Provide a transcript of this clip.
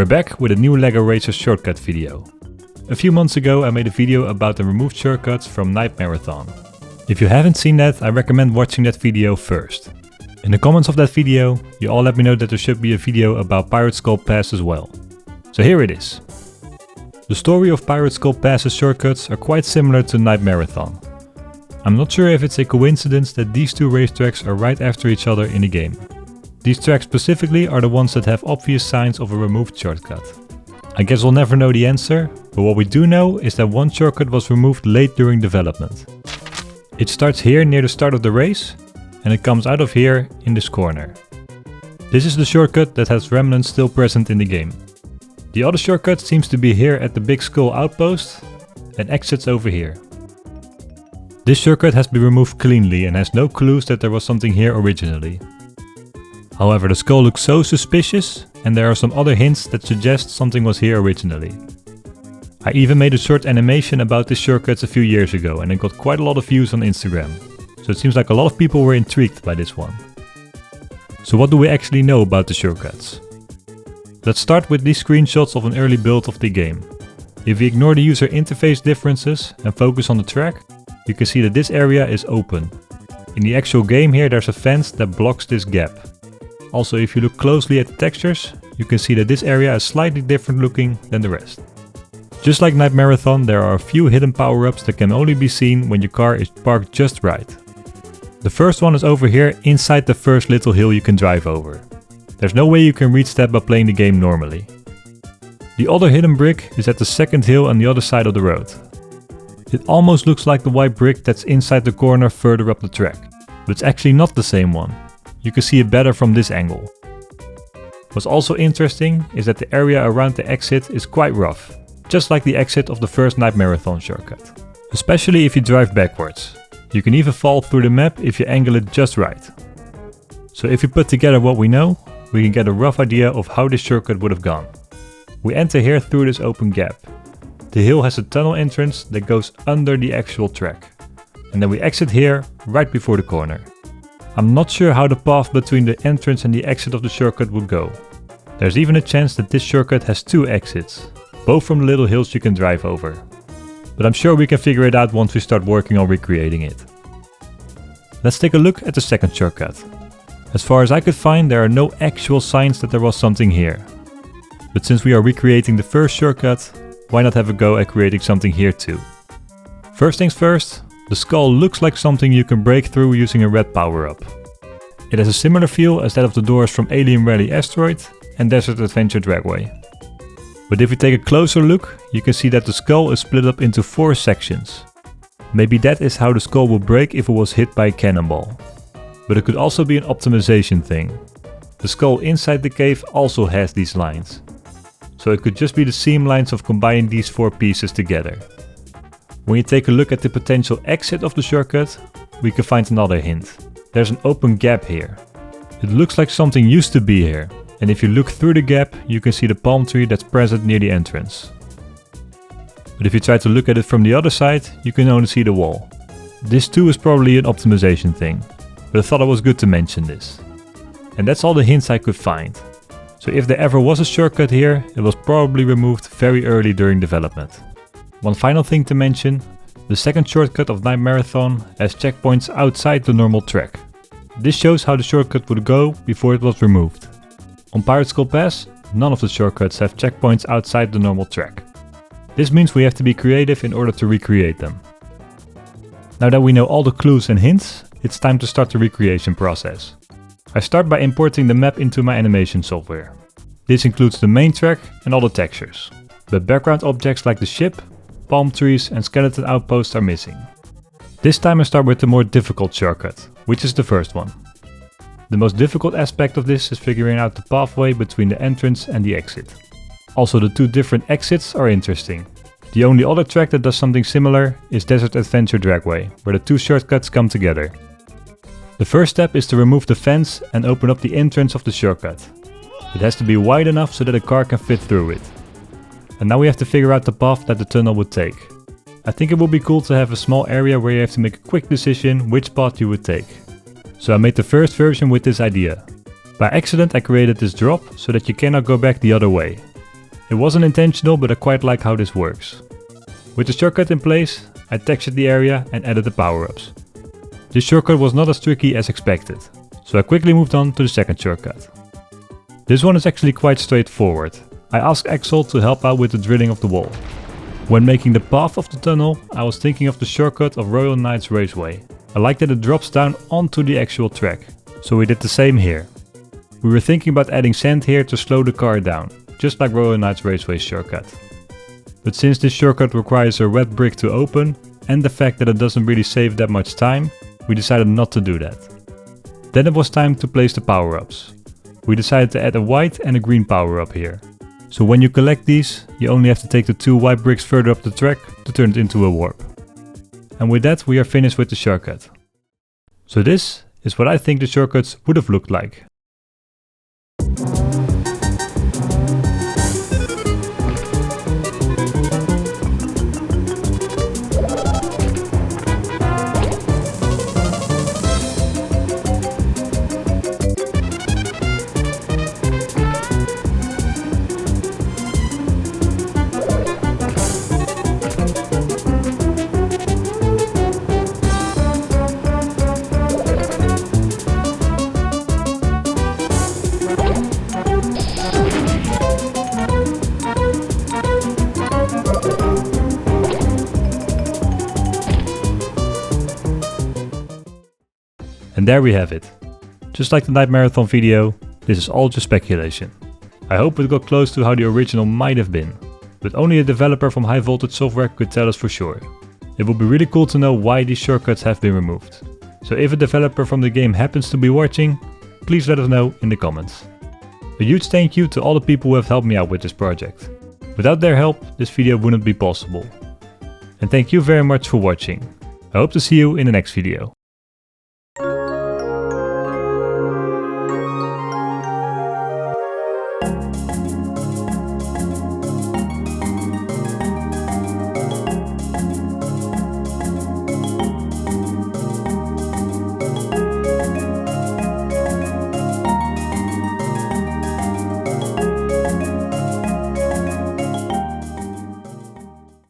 We're back with a new LEGO Racer shortcut video. A few months ago I made a video about the removed shortcuts from Knightmare-Athon. If you haven't seen that, I recommend watching that video first. In the comments of that video, you all let me know that there should be a video about Pirate Skull Pass as well. So here it is. The story of Pirate Skull Pass's shortcuts are quite similar to Knightmare-Athon. I'm not sure if it's a coincidence that these two racetracks are right after each other in the game. These tracks specifically are the ones that have obvious signs of a removed shortcut. I guess we'll never know the answer, but what we do know is that one shortcut was removed late during development. It starts here near the start of the race, and it comes out of here in this corner. This is the shortcut that has remnants still present in the game. The other shortcut seems to be here at the Big Skull outpost and exits over here. This shortcut has been removed cleanly and has no clues that there was something here originally. However, the skull looks so suspicious, and there are some other hints that suggest something was here originally. I even made a short animation about this shortcut a few years ago and it got quite a lot of views on Instagram, so it seems like a lot of people were intrigued by this one. So what do we actually know about the shortcuts? Let's start with these screenshots of an early build of the game. If we ignore the user interface differences and focus on the track, you can see that this area is open. In the actual game here there's a fence that blocks this gap. Also, if you look closely at the textures, you can see that this area is slightly different looking than the rest. Just like Knightmare-Athon, there are a few hidden power-ups that can only be seen when your car is parked just right. The first one is over here inside the first little hill you can drive over. There's no way you can reach that by playing the game normally. The other hidden brick is at the second hill on the other side of the road. It almost looks like the white brick that's inside the corner further up the track, but it's actually not the same one. You can see it better from this angle. What's also interesting is that the area around the exit is quite rough, just like the exit of the first Knightmare-Athon shortcut. Especially if you drive backwards. You can even fall through the map if you angle it just right. So if you put together what we know, we can get a rough idea of how this shortcut would have gone. We enter here through this open gap. The hill has a tunnel entrance that goes under the actual track. And then we exit here right before the corner. I'm not sure how the path between the entrance and the exit of the shortcut would go. There's even a chance that this shortcut has two exits, both from the little hills you can drive over. But I'm sure we can figure it out once we start working on recreating it. Let's take a look at the second shortcut. As far as I could find, there are no actual signs that there was something here. But since we are recreating the first shortcut, why not have a go at creating something here too? First things first, the skull looks like something you can break through using a red power-up. It has a similar feel as that of the doors from Alien Rally Asteroid and Desert Adventure Dragway. But if we take a closer look, you can see that the skull is split up into 4 sections. Maybe that is how the skull would break if it was hit by a cannonball. But it could also be an optimization thing. The skull inside the cave also has these lines. So it could just be the seam lines of combining these 4 pieces together. When you take a look at the potential exit of the shortcut, we can find another hint. There's an open gap here. It looks like something used to be here, and if you look through the gap, you can see the palm tree that's present near the entrance. But if you try to look at it from the other side, you can only see the wall. This too is probably an optimization thing, but I thought it was good to mention this. And that's all the hints I could find. So if there ever was a shortcut here, it was probably removed very early during development. One final thing to mention, the second shortcut of Knightmare-Athon has checkpoints outside the normal track. This shows how the shortcut would go before it was removed. On Pirate Skull Pass, none of the shortcuts have checkpoints outside the normal track. This means we have to be creative in order to recreate them. Now that we know all the clues and hints, it's time to start the recreation process. I start by importing the map into my animation software. This includes the main track and all the textures. But background objects like the ship, palm trees and skeleton outposts are missing. This time I start with the more difficult shortcut, which is the first one. The most difficult aspect of this is figuring out the pathway between the entrance and the exit. Also, the 2 different exits are interesting. The only other track that does something similar is Desert Adventure Dragway, where the 2 shortcuts come together. The first step is to remove the fence and open up the entrance of the shortcut. It has to be wide enough so that a car can fit through it. And now we have to figure out the path that the tunnel would take. I think it would be cool to have a small area where you have to make a quick decision which path you would take. So I made the first version with this idea. By accident I created this drop so that you cannot go back the other way. It wasn't intentional, but I quite like how this works. With the shortcut in place, I textured the area and added the power-ups. This shortcut was not as tricky as expected, so I quickly moved on to the second shortcut. This one is actually quite straightforward. I asked Axel to help out with the drilling of the wall. When making the path of the tunnel, I was thinking of the shortcut of Royal Knights Raceway. I like that it drops down onto the actual track, so we did the same here. We were thinking about adding sand here to slow the car down, just like Royal Knights Raceway's shortcut. But since this shortcut requires a red brick to open, and the fact that it doesn't really save that much time, we decided not to do that. Then it was time to place the power-ups. We decided to add a white and a green power-up here. So when you collect these, you only have to take the 2 white bricks further up the track to turn it into a warp. And with that we are finished with the shortcut. So this is what I think the shortcuts would have looked like. And there we have it. Just like the Knightmare-Athon video, this is all just speculation. I hope it got close to how the original might have been, but only a developer from High Voltage Software could tell us for sure. It would be really cool to know why these shortcuts have been removed. So if a developer from the game happens to be watching, please let us know in the comments. A huge thank you to all the people who have helped me out with this project. Without their help, this video wouldn't be possible. And thank you very much for watching. I hope to see you in the next video.